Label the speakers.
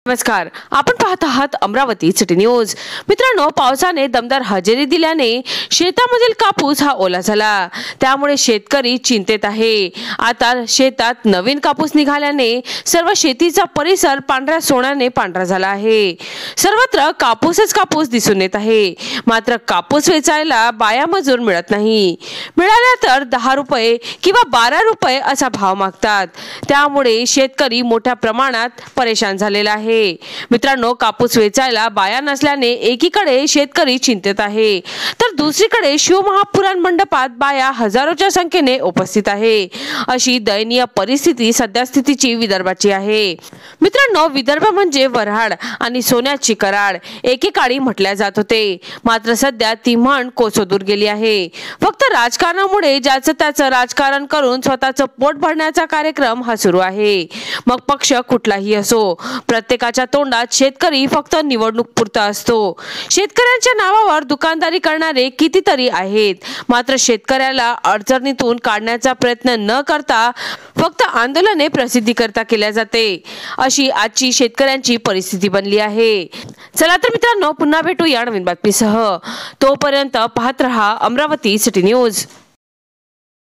Speaker 1: नमस्कार, आपण पाहत आहात अमरावती सिटी न्यूज। मित्रांनो, पावसाने दमदार हजेरी दिल्याने शेतामधील कापूस हा ओला झाला, त्यामुळे शेतकरी चिंतेत आहे। आता शेतात नवीन कापूस निघाल्याने सर्व शेतीचा परिसर पांढऱ्या सोन्याने पांढरा झाला आहे। सर्वत्र कापूसच कापूस दिसून येत आहे, मात्र कापूस वेचायला बाया मजूर मिळत नाही। मिळाला तर 10 रुपये किंवा 12 रुपये असा भाव मागतात, त्यामुळे शेतकरी मोठ्या प्रमाणात परेशान झालेला आहे। मित्रांनो, कापूस वेचायला बाया नसल्याने एकीकडे शेतकरी चिंतेत आहे, तर दुसरीकडे शिवमहापुराण मंडपात बाया हजारोच्या संख्येने उपस्थित आहे। अशी दयनीय परिस्थिती सध्या स्थितीची विदर्भाची आहे। मित्रांनो, विदर्भ म्हणजे वऱ्हाड आणि सोन्याची कराड एकेकाळी म्हटल्या जात होते, मात्र सध्या ती म्हण कोसोदूर गेली आहे। फक्त राजकारणामुळे ज्याचं त्याचं राजकारण करून स्वतःचं पोट भरण्याचा कार्यक्रम हा सुरू आहे। मग पक्ष कुठलाही असो, प्रत्येकाच्या तोंडात शेतकरी फक्त निवडणूक पुरता असतो। शेतकऱ्यांच्या नावावर दुकानदारी करणारे कितीतरी आहेत, मात्र शेतकऱ्याला अडचणीतून काढण्याचा प्रयत्न न करता फक्त आंदोलने प्रसिद्धी करता केल्या जाते। अशी आजची शेतकऱ्यांची परिस्थिती बनली आहे। चला तर मित्रांनो, पुन्हा भेटू या नवीन बातमीसह। तोपर्यंत पाहत रहा अमरावती सिटी न्यूज।